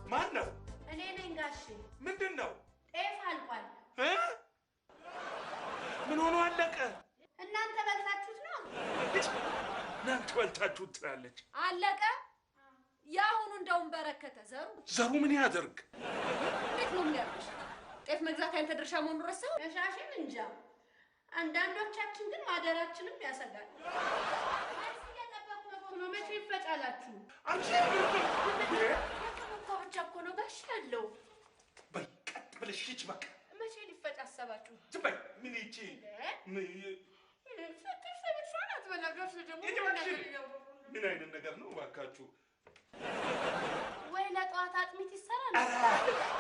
ማን ነው? እኔ ነኝ ጋሼ። ምንድነው? ጤፍ አልቋል። ምን ሆኖ አለቀ? እናንተ በልታችሁት ነው? እናንተ በልታችሁት ትላለች። አለቀ? ያሁኑ እንደውም በረከተ። ዘሩ ምን ያደርግ? እንዴት ነው የሚያርግሽ? ጤፍ መግዛት ያንተ ድርሻ መሆኑን ረሳው? እሻሽን እንጃ። አንዳንዶቻችን ግን ማደራችንም ያሰጋል። ነው መቼ ይፈጫላችሁ? አንቺ ብቻ እኮ ነው ጋሽ ያለው። በይ ቀጥ ብለሽ ሂጅ በቃ። መቼ ሊፈጭ አሰባችሁ? ዝም በይ። ምን ይቺ ምን አይነት ነገር ነው እባካችሁ? ወይ ለጠዋት አጥሚት ይሰራል።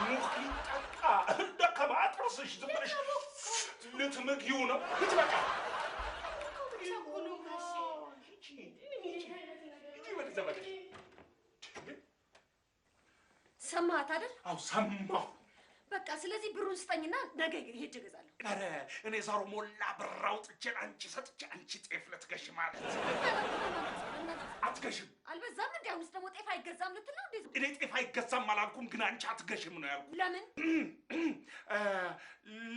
ሙክ ሊጠጣ እንደ ከማጥርስሽ ዝም ብለሽ ልትመጊው ነው። ሂጅ በቃ። ሰማት አይደል? አው ሰማሁ። በቃ ስለዚህ ብሩን ስጠኝና ነገ ሄጄ እገዛለሁ። አረ እኔ ዛሩ ሞላ ብር አውጥቼ አንቺ ሰጥቼ አንቺ ጤፍ ልትገሽ ማለት አትገሽም። አልበዛም እንዴ? አሁንስ ደግሞ ጤፍ አይገዛም ልትል ነው እንዴ? እኔ ጤፍ አይገዛም አላልኩም፣ ግን አንቺ አትገሽም ነው ያልኩት።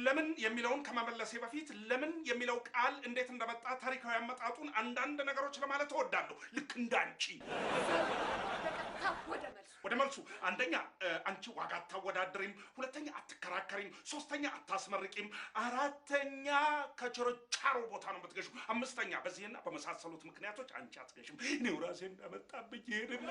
ለምን የሚለውን ከመመለሴ በፊት ለምን የሚለው ቃል እንዴት እንደመጣ ታሪካዊ አመጣጡን አንዳንድ ነገሮች ለማለት እወዳለሁ። ልክ እንዳንቺ ወደ መልሱ አንደኛ አንቺ ዋጋ አታወዳድሪም፣ ሁለተኛ አትከራከሪም፣ ሶስተኛ አታስመርቂም፣ አራተኛ ከችርቻሮ ቦታ ነው የምትገዢው፣ አምስተኛ በዚህና በመሳሰሉት ምክንያቶች አንቺ አትገሽም። እኔው ራሴ እንዳመጣብኝ ይሄድና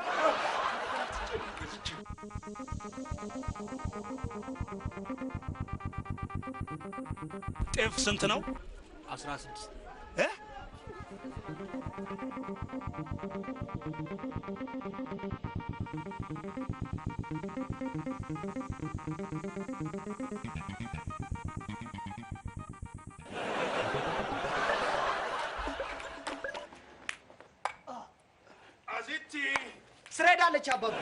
ጤፍ ስንት ነው? 16 አዚቲ ስሬዳለች አባባ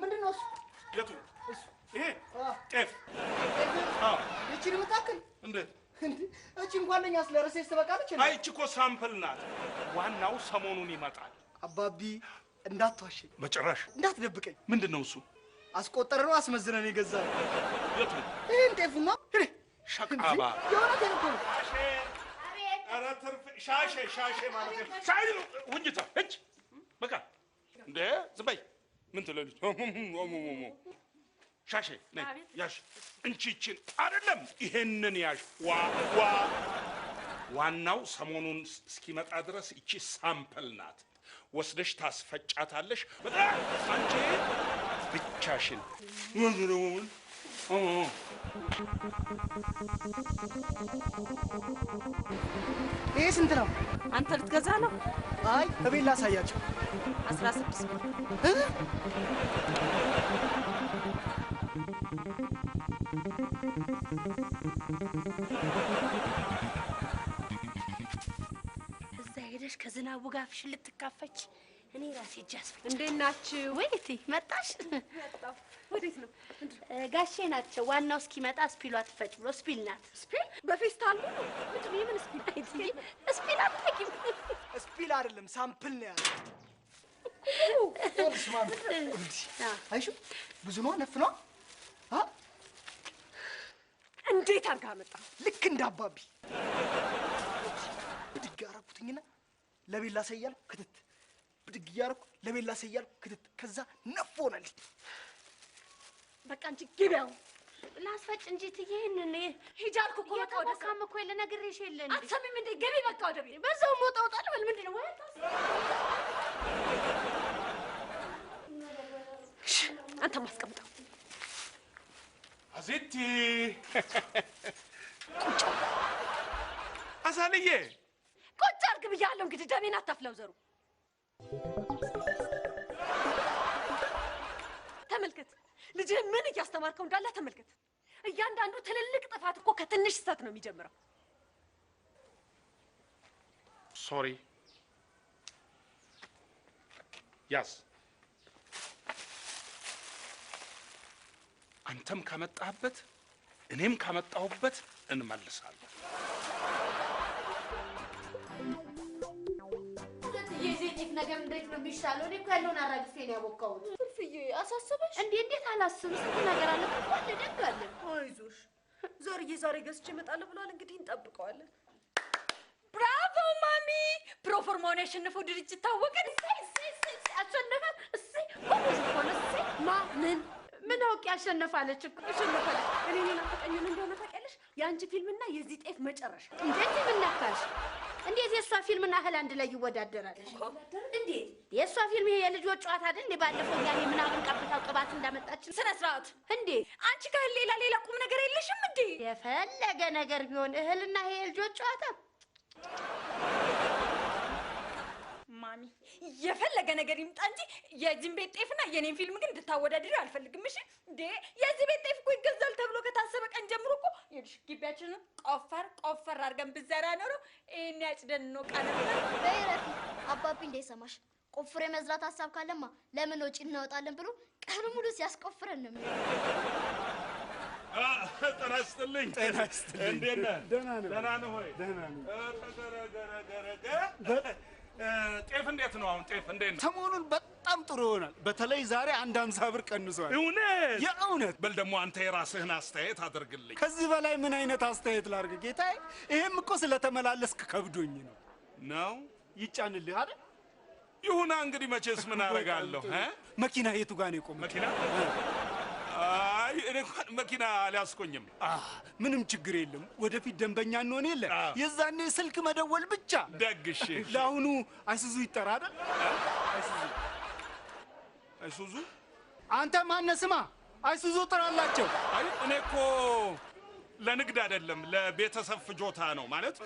ምንድነው እሱ? የቱ? ይሄ ጤፍ እቺን የምታክል እንዴት? እቺ እንኳን ለኛ ስለረሰስ ተበቃለች። አይ እቺ እኮ ሳምፕል ናት። ዋናው ሰሞኑን ይመጣል። አባቢ እንዳትዋሽኝ፣ በጭራሽ እንዳትደብቀኝ። ምንድነው እሱ? አስቆጠረ ነው አስመዝነን የገዛው። የቱ? ይሄን ጤፉማ ሸቃባ የሆነቴን እኮ ኧረ ትርፍ ሻሼ ማለት ነው። ሳይ ውንጅታ እጅ በቃ እንደ ዝም በይ። ምን ትላለች? ሻሼ ነይ ያሽ እንቺችን አይደለም ይሄንን ያሽ ዋናው ሰሞኑን እስኪመጣ ድረስ እቺ ሳምፕል ናት። ወስደሽ ታስፈጫታለሽ። በጣም አንቺ ብቻሽን ይሄ ስንት ነው? አንተ ልትገዛ ነው? አይ እቤት ላሳያቸው። 16 ብር እዛ ሄደሽ ከዝናቡ ጋር ፍሽ ልትካፈች እኔ ራሴ ጃስፍ እንዴት ናችሁ? ወይቴ መጣሽ? መጣው። ወዴት ነው? ጋሼ ናቸው። ዋናው እስኪመጣ ስፒሏ ትፈጭ ብሎ ስፒል ናት። ስፒል በፌስታል ነው? ምንድነው? የምን ስፒል? ስፒል አታውቂም? ስፒል አይደለም ሳምፕል ነው ያለው። አይሹ ብዙ ነው ነፍ ነው። እንዴት አድርጋ መጣ? ልክ እንዳባቢ ብድግ አደረኩትኝና ለቤላ ሰያል ክትት ብድግ እያደረኩ ለቤላ ሰያል ክትት ከዛ ነፍ ሆነልኝ። በቃ እንጂ ግቢያው ላስፈጭ እንጂ ትይሄንን ሂጅ አልኩ እኮ። በቃ ወደ ካም እኮ ልነግርሽ የለ እንዴ? አትሰሚም እንዴ? ገቢ በቃ ወደ ቤት በዛው ሞጣውጣ ልበል። ምንድን ነው? አንተ ማስቀምጠው አዚቲ ቁጭ አሳልዬ ቁጭ አድርግ ብያለሁ። እንግዲህ ደሜን አታፍለው ዘሩ። ተመልከት ልጅህን ምን እያስተማርከው እንዳለ ተመልከት። እያንዳንዱ ትልልቅ ጥፋት እኮ ከትንሽ ስህተት ነው የሚጀምረው። ሶሪ ያስ አንተም ካመጣህበት እኔም ካመጣሁበት እንመልሳለን። የዚህ ነገር እንዴት ነው የሚሻለው? እኔ እኮ ያለውን አራግፌ ነው ያቦካሁት። ዘርዬ አሳሰበሽ እንዴት አላስብም ስንት ነገር አለ ከፋለ ደጋለ አይዞሽ ዘርዬ ዛሬ ገዝቼ እመጣለሁ ብሏል እንግዲህ እንጠብቀዋለን ብራቮ ማሚ ፕሮፎርማውን ያሸነፈው ድርጅት ታወቀን አሸነፈ እሰይ ወይስ ፖሊስ ምን አውቅ ያሸነፋለች እኮ አሸነፋለች እኔ ናፈቀኝ እንደሆነ ታውቂያለሽ የአንቺ ፊልምና የዚህ ጤፍ መጨረሻ እንዴት ምን ነካሽ እንዴት የሷ ፊልምና እህል አንድ ላይ ይወዳደራል እንዴት የሷ ፊልም ይሄ የልጆች ጨዋታ አይደል እንዴ ባለፈው ያኔ ምናምን ቀብታው ቅባት እንዳመጣች ስነ ስርዓት እንዴ አንቺ ጋር ሌላ ቁም ነገር የለሽም እንዴ የፈለገ ነገር ቢሆን እህልና ይሄ የልጆች ጨዋታ ማሚ የፈለገ ነገር ይምጣ እንጂ የዚህን ቤት ጤፍና የኔን ፊልም ግን እንድታወዳድሪ አልፈልግም እሺ እንዴ የዚህ ቤት ጤፍ እኮ ይገዛል ተብሎ ከታሰበ ቀን ጀምሮ እኮ ይልሽ ግቢያችንን ቆፈር አድርገን ብዘራ ኖሮ ይሄን ያጭደን ነው ቃል በይረፊ አባቢ እንዳይሰማሽ ቆፍሬ መዝራት ሐሳብ ካለማ ለምን ወጪ እናወጣለን ብሎ ቀን ሙሉ ሲያስቆፍረን ነው ጤና ይስጥልኝ እንዴት ነህ ደህና ነህ ወይ ደህና ነኝ ጤፍ እንዴት ነው አሁን ጤፍ እንዴት ነው ሰሞኑን በጣም ጥሩ ይሆናል በተለይ ዛሬ 150 ብር ቀንሷል የእውነት በል ደግሞ አንተ የራስህን አስተያየት አድርግልኝ ከዚህ በላይ ምን አይነት አስተያየት ላድርግ ጌታዬ ይሄም እኮ ስለተመላለስክ ከብዶኝ ነው ይጫንልህ አይደል ይሁና እንግዲህ መቼስ ምን አደርጋለሁ መኪና የቱ ጋር ነው የቆመው መኪና አይ እኔ መኪና አልያዝኩኝም ምንም ችግር የለም ወደፊት ደንበኛ እንሆን የለ የዛኔ ስልክ መደወል ብቻ ደግሽ ለአሁኑ አይሱዙ ይጠራ አይደል አይሱዙ አንተ ማነህ ስማ አይሱዙ ጥራላቸው አይ እኔ እኮ ለንግድ አይደለም ለቤተሰብ ፍጆታ ነው ማለት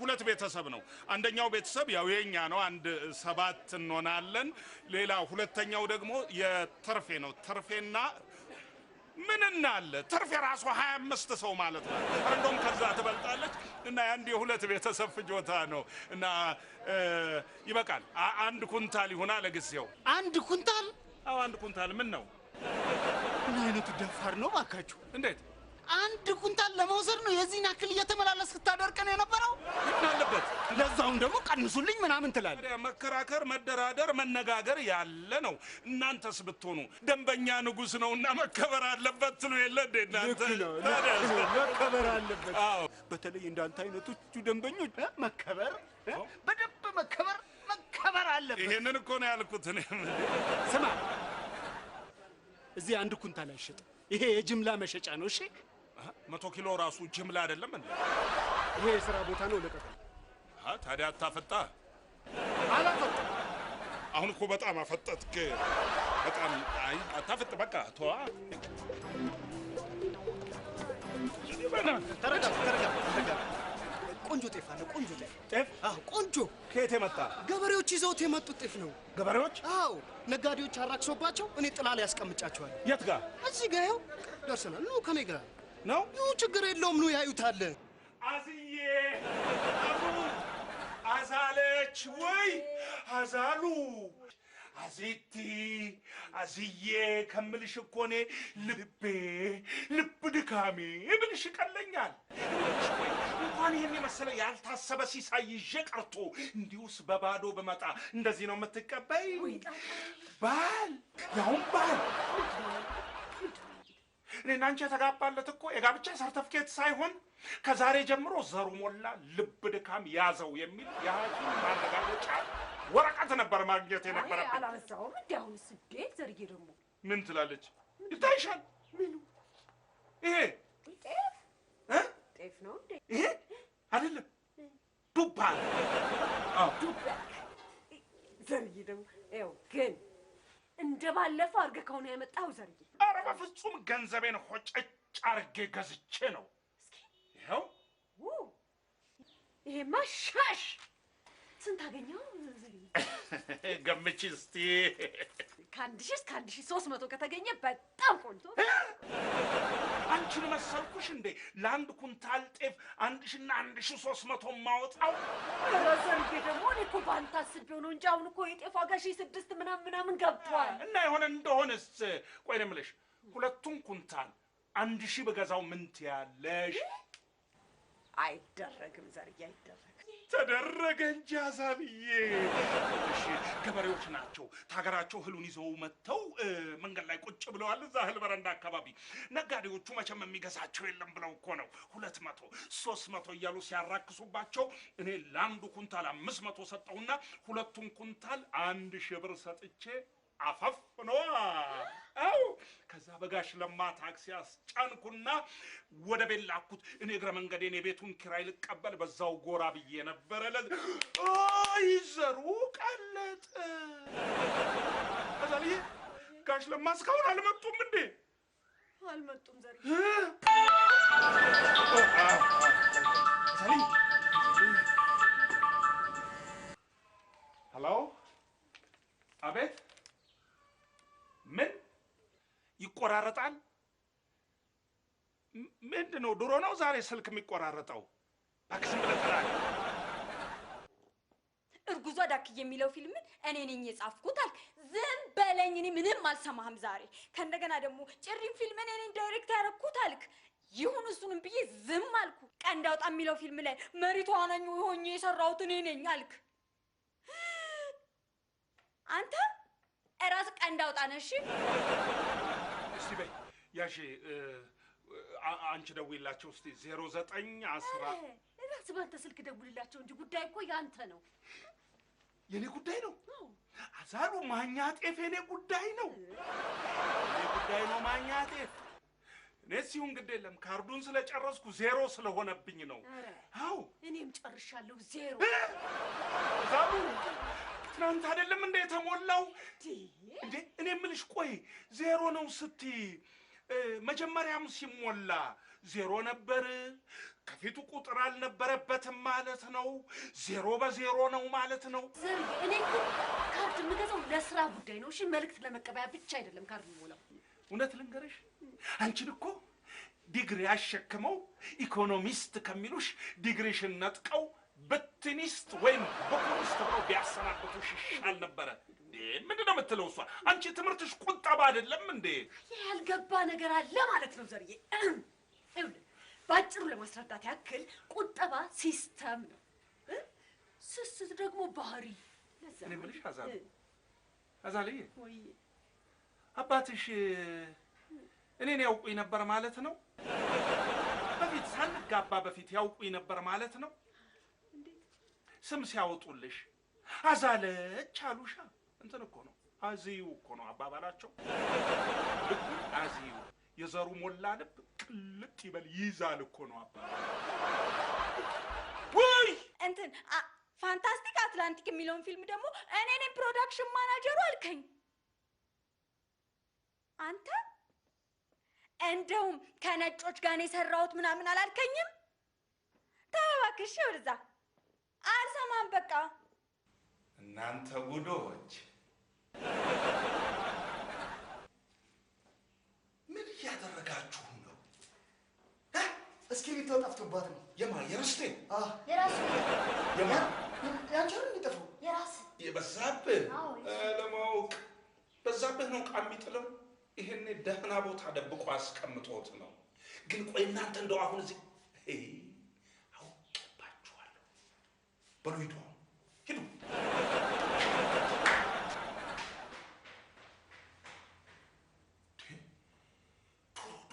ሁለት ቤተሰብ ነው አንደኛው ቤተሰብ ያው የኛ ነው አንድ 7 እንሆናለን ሌላ ሁለተኛው ደግሞ የተርፌ ነው ተርፌና ምን እናለ ተርፌ ራሱ 25 ሰው ማለት ነው እንደውም ከዛ ትበልጣለች እና አንድ የሁለት ቤተሰብ ፍጆታ ነው እና ይበቃል አንድ ኩንታል ይሆናል ለጊዜው አንድ ኩንታል አዎ አንድ ኩንታል ምን ነው ምን አይነቱ ደፋር ነው ባካችሁ እንዴት አንድ ኩንታል ለመውሰድ ነው የዚህን ያክል እየተመላለስክ ታደርቀን የነበረው አለበት ለዛውም ደግሞ ቀንሱልኝ ምናምን ትላለህ መከራከር መደራደር መነጋገር ያለ ነው እናንተስ ብትሆኑ ደንበኛ ንጉስ ነውና መከበር አለበት ትሉ የለ እንዴ እናንተ መከበር አለበት አዎ በተለይ እንዳንተ አይነቶቹ ደንበኞች መከበር በደንብ መከበር አለበት ይሄንን እኮ ነው ያልኩት እኔ ስማ እዚህ አንድ ኩንታል አይሸጥ ይሄ የጅምላ መሸጫ ነው እሺ 100 ኪሎ ራሱ ጅምላ አይደለም እንዴ ይሄ የሥራ ቦታ ነው ለቀቀ ታዲያ አታፈጣ አላፈጣ አሁን እኮ በጣም አፈጠጥክ በጣም አይ አታፈጥ በቃ ተዋ ተረጋ ቆንጆ ጤፍ አለ ቆንጆ ጤፍ አዎ ቆንጆ ከየት የመጣ ገበሬዎች ይዘውት የመጡት ጤፍ ነው ገበሬዎች አዎ ነጋዴዎች አራክሶባቸው እኔ ጥላ ላይ ያስቀምጫቸዋል የት ጋር እዚህ ጋር ያው ደርሰናል ነው ከኔ ጋር ነው ችግር የለውም ነው ያዩታል አዝዬ አዛለች ወይ አዛሉ አዚቲ አዝዬ ከምልሽ እኮ እኔ ልብ ድካሜ ብልሽ ቀለኛል እንኳን ይሄን የመሰለ ያልታሰበ ሲሳይ ይዤ ቀርቶ እንዲሁስ በባዶ በመጣ እንደዚህ ነው የምትቀበይ ባል ያውም ባል እኔና አንቺ የተጋባለት እኮ የጋብቻ ሰርተፍኬት ሳይሆን ከዛሬ ጀምሮ ዘሩ ሞላ ልብ ድካም ያዘው የሚል የሐኪም ማረጋገጫ ወረቀት ነበር ማግኘት የነበረብኝ አላበዛውም እንዴ አሁንስ እንዴት ዘርዬ ደግሞ ምን ትላለች ይታይሻል ምኑ ይሄ ጤፍ ነው እንዴ ይሄ አይደለም ዱባ ዱባ ዘርዬ ደግሞ ይኸው ግን እንደባለፈው አድርገህ ከሆነ ያመጣው ዘርዬ ኧረ በፍጹም ገንዘቤን ሆጨጭ አድርጌ ገዝቼ ነው ይኸው ይሄማ ሻሽ ስንት አገኘው ዘርዬ ገምቺ እስቲ ከአንድ ሺህ እስከ 1300 ከተገኘ በጣም ቆንጆ አንቺን መሰልኩሽ እንዴ ለአንድ ኩንታል ጤፍ 1000 እና 1300 ማወጣው ዘርዬ ደግሞ እኔ እኮ ባንተ አስቤው ነው እንጂ አሁን እኮ የጤፍ ዋጋ 1006 ምናምን ገብቷል እና የሆነ እንደሆነስ ቆይ ነው የምልሽ ሁለቱን ኩንታል 1000 በገዛው ምን ትያለሽ አይደረግም ዘርዬ አይደረግም ተደረገ እንጂ አዛልዬ። እሺ ገበሬዎች ናቸው። ታገራቸው እህሉን ይዘው መጥተው መንገድ ላይ ቁጭ ብለዋል። እዛ እህል በረንዳ አካባቢ ነጋዴዎቹ መቼም የሚገዛቸው የለም ብለው እኮ ነው 200 300 እያሉ ሲያራክሱባቸው እኔ ለአንዱ ኩንታል 500 ሰጠውና ሁለቱን ኩንታል 1000 ብር ሰጥቼ አፈፍ ነው። አው ከዛ በጋሽ ለማ ታክሲ አስጫንኩና ወደ ቤት ላኩት። እኔ እግረ መንገዴን የቤቱን ኪራይ ልቀበል በዛው ጎራ ብዬ ነበረ። አይ ዘሩ ቀለጠ። አዛልዬ ጋሽ ለማ እስካሁን አልመጡም እንዴ? አልመጡም ዘሪ። አዛልዬ ሄሎ፣ አቤት። ምን ይቆራረጣል? ምንድነው? ድሮ ነው ዛሬ ስልክ የሚቆራረጠው? አክስም ብለተናል። እርጉዟ ዳክዬ የሚለው ፊልምን እኔ ነኝ የጻፍኩት አልክ። ዝም በለኝ፣ እኔ ምንም አልሰማህም ዛሬ። ከእንደገና ደግሞ ጭሪም ፊልም እኔ ነኝ ዳይሬክት ያደረኩት አልክ። ይሁን እሱንም ብዬ ዝም አልኩ። ቀንድ አውጣ የሚለው ፊልም ላይ መሪ ተዋናኝ ሆኜ የሰራሁት እኔ ነኝ አልክ። አንተ እራስህ ቀንድ አውጣ ነህ። እሺ እስቲ በይ ያሺ አንቺ ደውይላቸው እስቲ 0910 እራስህ ባንተ ስልክ ደውልላቸው እንጂ ጉዳይ እኮ ያንተ ነው። የኔ ጉዳይ ነው? አዛሉ ማኛ ጤፍ የኔ ጉዳይ ነው። የኔ ጉዳይ ነው ማኛ ጤፍ። እኔ ሲሁን ግድ የለም ካርዱን ስለጨረስኩ 0 ስለሆነብኝ ነው። አው እኔም ጨርሻለሁ 0። አዛሉ ትናንት አይደለም እንደ የተሞላው እንዴ? እኔ የምልሽ ቆይ 0 ነው ስትይ መጀመሪያም ሲሞላ 0 ነበር፣ ከፊቱ ቁጥር አልነበረበትም ማለት ነው። 0 በ0 ነው ማለት ነው። እኔ እኮ ካርድ የምገዛው ለስራ ጉዳይ ነው። እሺ መልእክት ለመቀበያ ብቻ አይደለም ካርድ የምሞላው። እውነት ልንገርሽ አንቺን እኮ ዲግሪ ያሸክመው ኢኮኖሚስት ከሚሉሽ ዲግሪሽን ነጥቀው በትኒስት ወይም በኮሚስት ብለው ቢያሰናብቱሽ ይሻል ነበረ። ምንድነው የምትለው እሷ? አንቺ ትምህርትሽ ቁጠባ አይደለም እንዴ? ያልገባ ነገር አለ ማለት ነው ዘርዬ። ይኸውልህ ባጭሩ ለማስረዳት ያክል ቁጠባ ሲስተም ነው፣ ስስት ደግሞ ባህሪ። እኔ የምልሽ አዛልዬ አባትሽ እኔን ያውቁኝ ነበር ማለት ነው? በፊት ሳንጋባ በፊት ያውቁኝ ነበር ማለት ነው? ስም ሲያወጡልሽ አዛለች አሉሻ? እንትን እኮ ነው አዚዩ እኮ ነው አባባላቸው። ልብ አዚዩ የዘሩ ሞላ ልብ ቅልጥ ይበል ይዛል እኮ ነው አባባል። ወይ እንትን ፋንታስቲክ አትላንቲክ የሚለውን ፊልም ደግሞ እኔ ነኝ ፕሮዳክሽን ማናጀሩ አልከኝ። አንተ እንደውም ከነጮች ጋር ነው የሰራሁት ምናምን አላልከኝም? ተው እባክሽ ወደዛ አልሰማም። በቃ እናንተ ጉዶች ምን እያደረጋችሁ ነው? እስክሪብቶ ጠፍቶባት ነው። የርስቴ የራሱ ያንቺን እንዲጠፋው የራስ የበዛብህ ለማወቅ በዛብህ ነው ዕቃ የሚጥለው። ይሄኔ ደህና ቦታ ደብቆ አስቀምጦት ነው። ግን ቆይ እናንተ እንደው አሁን እዚህ አውቄባችኋለሁ። በሉ ሂዱ ሂዱ። ዶሮ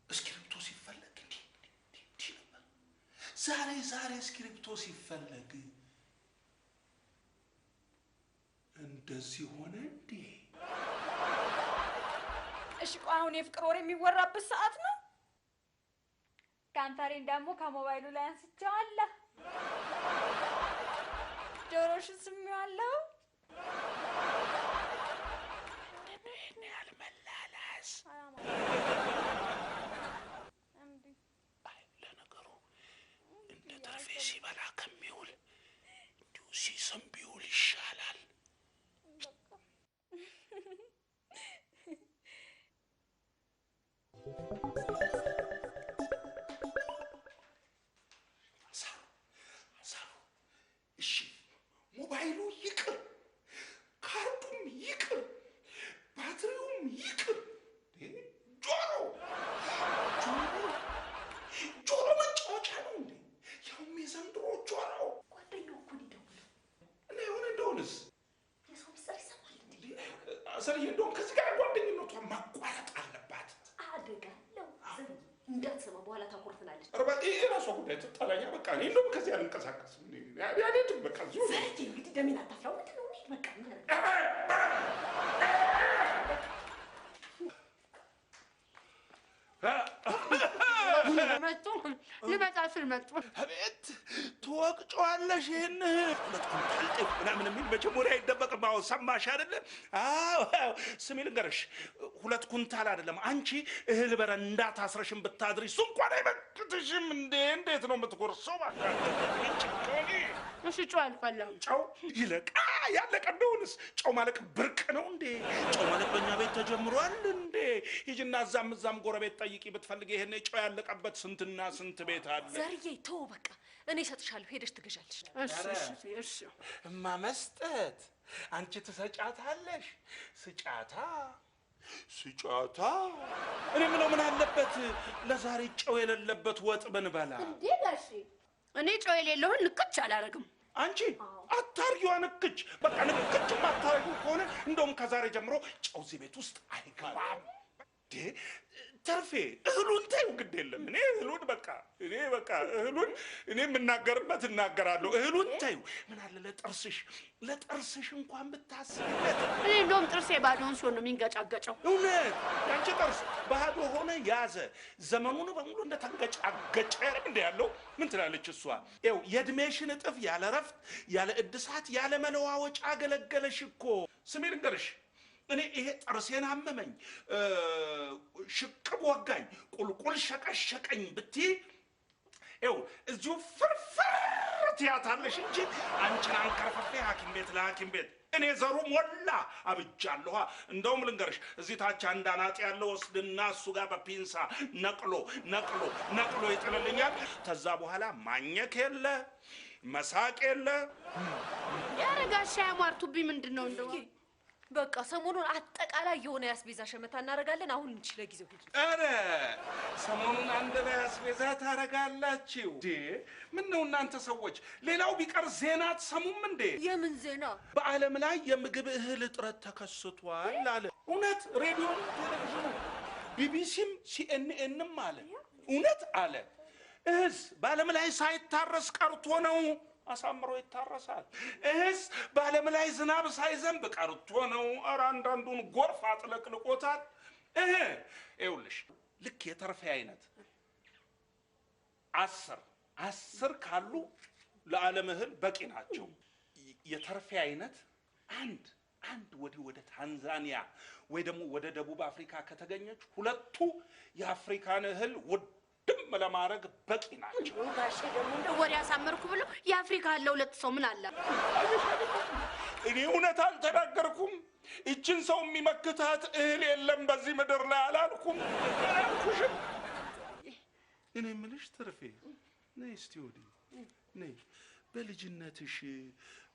እስክሪብቶ ሲፈለግ እንዲህ ነበር። ዛሬ እስክሪብቶ ሲፈለግ እንደዚህ ሆነ እንዴ? እሺ ቆይ አሁን የፍቅር ወሬ የሚወራበት ሰዓት ነው። ካንታሬን ደግሞ ከሞባይሉ ላይ አንስቼዋለሁ። ጆሮሽን ስሜዋለሁ። ይሄን ያህል መላላስ ለነገሩ እንደ ተርፌ ሲበላ ከሚውል እንዲሁ ሲስም ቢውል ይሻላል። እሺ ሞባይሉ ይቅር፣ ካርዱም ይቅር፣ ባትሪውም ይቅር። ጆሮ መጫወቻ ነው እንዴ? ያውም የዘንድሮቹ መሰለኝ እንደውም ከዚህ ጋር ጓደኝነቷን ማቋረጥ አለባት። አደጋለሁ እንዳትሰማ በኋላ ታኮርፍናለች። አርባቴ የራሷ ጉዳይ ትጣላኛ። በቃ እኔ እንደውም ከዚህ አልንቀሳቀስም። ያኔ በቃ እዚሁ ነው። እንግዲህ ደሜን አታፍላው። ምንድን ነው በቃ መጡ ልመጣ ስል መጡ። አቤት ትወቅጨዋለሽ። ይህን ሁለት ኩንታል ጤፍ ምናምን የሚል መጀመሪያ አይደበቅም። አዎ ሰማሽ አይደለ? አዎ ስሚ ልንገርሽ፣ 2 ኩንታል አይደለም አንቺ እህል በረንዳ ታስረሽን ብታድሪ እሱ እንኳን አይበቅትሽም። እንዴት ነው የምትጎርሰው? እሺ ጨው አልፈላም። ጨው ይለቃ ያለቀ እንደሆንስ ጨው ማለቅ ብርቅ ነው እንዴ? ጨው ማለቅ በእኛ ቤት ተጀምሯል እንዴ? ሂጂና እዛም ጎረቤት ጠይቂ ብትፈልጊ። ይሄን ጨው ያለቀበት ስንትና ስንት ቤት አለ። ዘርዬ ተው በቃ እኔ እሰጥሻለሁ፣ ሄደሽ ትገዣለሽ። እሺ እማ መስጠት አንቺ ትሰጫታለሽ። ስጫታ እኔ ምለው ምን አለበት ለዛሬ ጨው የሌለበት ወጥ ብንበላ? እንዴ ጋሼ እኔ ጨው የሌለውን ንክች አላረግም። አንቺ አታርጊዋ ንክች። በቃ ንክች ማታረጊው ከሆነ እንደውም ከዛሬ ጀምሮ ጨው እዚህ ቤት ውስጥ አይገባም። ተርፌ እህሉን ተይው፣ ግድ የለም። እኔ የምናገርበት እናገራለሁ። እህሉን ተይው። ምን አለ ለጥርስሽ እንኳን ብታስብለት። እኔ እንደውም ጥርሴ ባዶውን ሲሆን ነው የሚንገጫገጨው። እውነት ያንቺ ጥርስ ባዶ ሆነ ያዘ ዘመኑን በሙሉ እንደተንገጫገጨ እንደ ያለው ምን ትላለች እሷ? ይኸው የእድሜሽን እጥፍ ያለ ረፍት ያለ እድሳት ያለ መለዋወጫ አገለገለሽ እኮ። ስሜ ልንገርሽ፣ እኔ ይሄ ጥርሴን አመመኝ፣ ሽቅብ ወጋኝ፣ ቁልቁል ሸቀሸቀኝ ብትይ ይኸው እዚሁ ፍርፍር ትያታለሽ እንጂ አንቺን አንከርፈፌ ሐኪም ቤት እኔ ዘሩ ሞላ አብጃለሁ። እንደውም ልንገርሽ፣ እዚህ ታች አንድ አናጤ ያለው ወስድና እሱ ጋር በፒንሳ ነቅሎ ይጥልልኛል። ከዛ በኋላ ማኘክ የለ መሳቅ የለ። ያረጋሻ ያሟርቱብኝ ምንድን ነው እንደው? በቃ ሰሞኑን አጠቃላይ የሆነ ያስቤዛ ሸመታ እናደርጋለን። አሁን እንቺ ለጊዜው ሂጂ። አረ ሰሞኑን አንድ ላይ ያስቤዛ ታደርጋላችሁ? ምን ነው እናንተ ሰዎች፣ ሌላው ቢቀር ዜና አትሰሙም እንዴ? የምን ዜና? በዓለም ላይ የምግብ እህል እጥረት ተከስቷል አለ። እውነት? ሬዲዮ፣ ቴሌቪዥኑ፣ ቢቢሲም ሲኤንኤንም አለ። እውነት አለ። እህስ በዓለም ላይ ሳይታረስ ቀርቶ ነው? አሳምሮ ይታረሳል። እህስ በዓለም ላይ ዝናብ ሳይዘንብ ቀርቶ ነው? ኧረ አንዳንዱን ጎርፍ አጥለቅልቆታል። ይኸውልሽ ልክ የተርፌ አይነት 10 ካሉ ለዓለም እህል በቂ ናቸው። የተርፌ አይነት አንድ ወደ ታንዛኒያ ወይ ደግሞ ወደ ደቡብ አፍሪካ ከተገኘች 2ቱ የአፍሪካን እህል ድም ለማድረግ በቂ ናቸው። ጋሼ ደግሞ እንደው ወሬ ያሳመርኩ ብሎ የአፍሪካ አለ 2 ሰው ምን አለ? እኔ እውነት አልተናገርኩም። እችን ሰው የሚመክታት እህል የለም በዚህ ምድር ላይ አላልኩም? አላልኩሽም? እኔ የምልሽ ትርፌ፣ ነይ እስቲ ወዲህ ነይ። በልጅነትሽ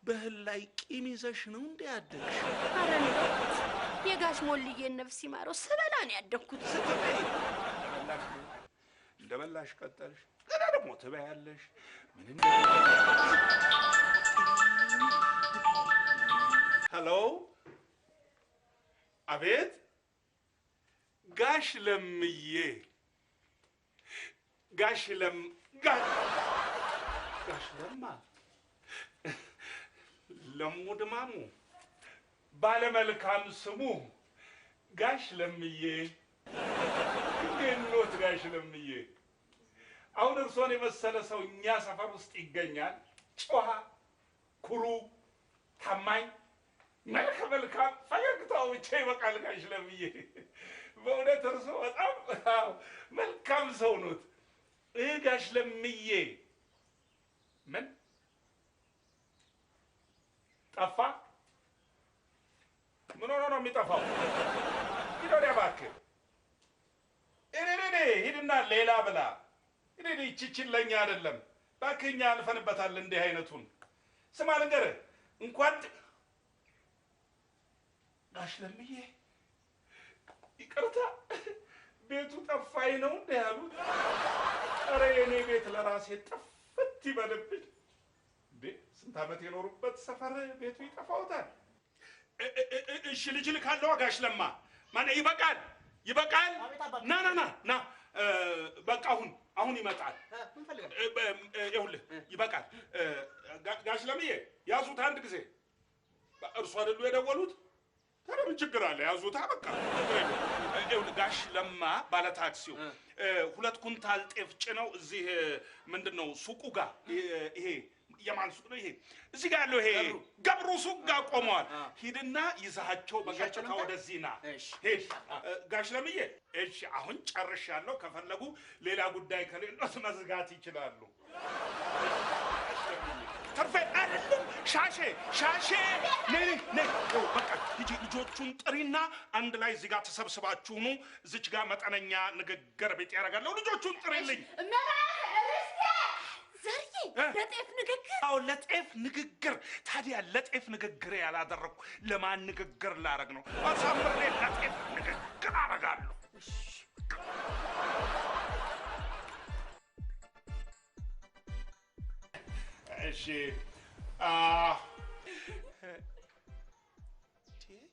በእህል ላይ ቂም ይዘሽ ነው እንዴ ያደግሽ? ኧረ እንደው የጋሽ ሞልዬን ነፍስ ይማረው ስበላ ነው ያደግኩት። እንደበላሽ ቀጠልሽ፣ ገና ደግሞ ትበያለሽ። ሄሎ፣ አቤት። ጋሽ ለምዬ፣ ጋሽ ለማ፣ ለሙ ድማሙ፣ ባለመልካም ስሙ ጋሽ ለምዬ። እንዴት ኖት ጋሽ ለምዬ? አሁን እርሶን የመሰለ ሰው እኛ ሰፈር ውስጥ ይገኛል? ጨዋ፣ ኩሩ፣ ታማኝ፣ መልከ መልካም፣ ፈገግታው ብቻ ይበቃል ጋሽ ለምዬ። በእውነት እርሶ በጣም መልካም ሰው ኖት። ጋሽ ለምዬ ምን ጠፋ? ምን ሆኖ ነው የሚጠፋው? ሂድ ወዲያ እባክህ። ሂድና ሌላ ብላ። ይቺችን ለኛ አይደለም እባክህ፣ እኛ አልፈንበታል እንዲህ አይነቱን። ስማ ልንገርህ፣ እንኳን ጋሽ ለምዬ ይቅርታ፣ ቤቱ ጠፋኝ ነው እንደ ያሉት? ኧረ የኔ ቤት ለራሴ ጠፍት ይበልብኝ። ስንት ዓመት የኖሩበት ሰፈር ቤቱ ይጠፋውታል? እሺ ልጅ ልካለሁ ጋሽ ለማ ማን ይበቃል ና በቃ አሁን ይመጣል ይኸውልህ ይበቃል ጋሽ ለምዬ ያዙት አንድ ጊዜ እርሱ አይደሉ የደወሉት ታዲያ ምን ችግር አለ ያዙታ በቃ ይኸውልህ ጋሽ ለማ ባለ ታክሲው 2 ኩንታል ጤፍ ጭነው እዚህ ምንድነው ሱቁ ጋር ይሄ የማን ሱቅ ነው ይሄ እዚህ ጋር ያለው ይሄ ገብሩ ሱቅ ጋር ቆመዋል ሂድና ይዛቸው በቀጥታ ወደዚህ ና ሄድ ጋሽ ለምዬ እሺ አሁን ጨርሻለሁ ከፈለጉ ሌላ ጉዳይ ከሌሎት መዝጋት ይችላሉ ተርፌ አይደለም ሻሼ ነይ በቃ ልጆቹን ጥሪና አንድ ላይ እዚህ ጋር ተሰብስባችሁ ነው እዚች ጋር መጠነኛ ንግግር ቤት ያደርጋለሁ ልጆቹን ጥሪልኝ ለጤፍ ንግግር አዎ ለጤፍ ንግግር ታዲያ ለጤፍ ንግግር ያላደረኩ ለማን ንግግር ላረግ ነው አሳምሬ ለጤፍ ንግግር አረጋለሁ እሺ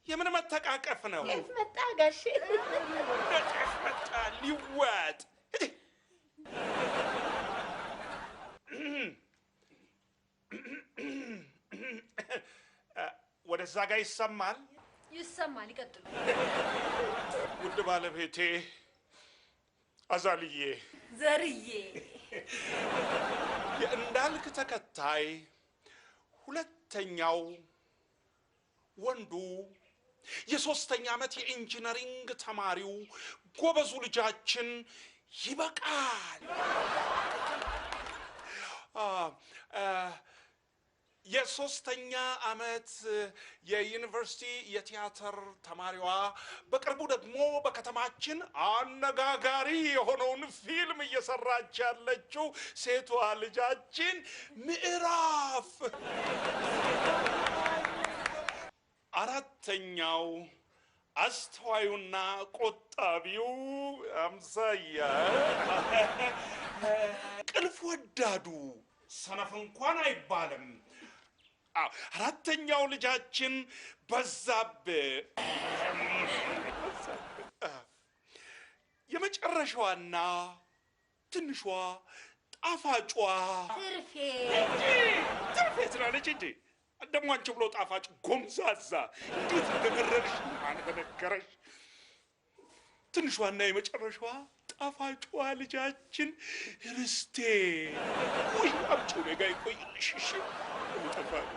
የምን መተቃቀፍ ነው ጤፍ መጣ ጋሼ ጤፍ መጣ ሊዋጥ ወደዛ ጋር ይሰማል ይቀጥሉ ውድ ባለቤቴ አዛልዬ ዘርዬ የእንዳልክ ተከታይ ሁለተኛው ወንዱ የ3ኛ ዓመት የኢንጂነሪንግ ተማሪው ጎበዙ ልጃችን ይበቃል የ3ኛ ዓመት የዩኒቨርሲቲ የቲያትር ተማሪዋ በቅርቡ ደግሞ በከተማችን አነጋጋሪ የሆነውን ፊልም እየሰራች ያለችው ሴቷ ልጃችን ምዕራፍ 4ኛው አስተዋዩና ቆጣቢው አምሳያ ቅልፍ ወዳዱ ሰነፍ እንኳን አይባልም 4ኛው ልጃችን በዛብህ የመጨረሻዋና ትንሿ ጣፋጯ ትርፌ ትላለች እንጂ ደግሞ አንቺ ብሎ ጣፋጭ ጎምዛዛ እንዴት እንደገረርሽ ማን በነገረሽ ትንሿና የመጨረሻዋ ጣፋጯ ልጃችን ርስቴ ወይ አብጪው ነገ ይቆይልሽ እሺ ተፋሉ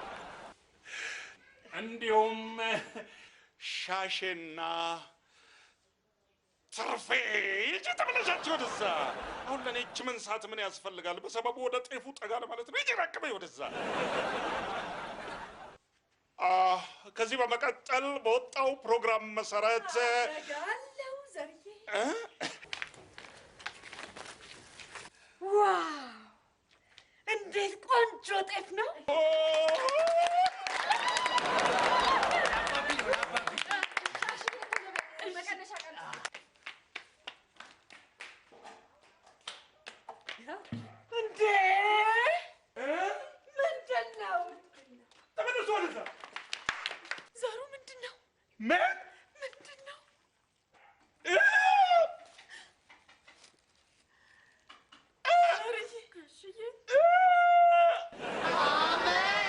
እንዲሁም ሻሼና ትርፌ ይቺ ተመለሻችሁ ወደዛ አሁን ለኔ እጅ መንሳት ምን ያስፈልጋል በሰበቡ ወደ ጤፉ ጠጋ ለማለት ነው ይጂ ረክበይ ወደዛ ከዚህ በመቀጠል በወጣው ፕሮግራም መሰረት ያለው ዘርዬ ዋው እንዴት ቆንጆ ጤፍ ነው እንዴ ምንድነው ተመለሱ ወደዛ ዘሩ ምንድነው ምንድነው አሜን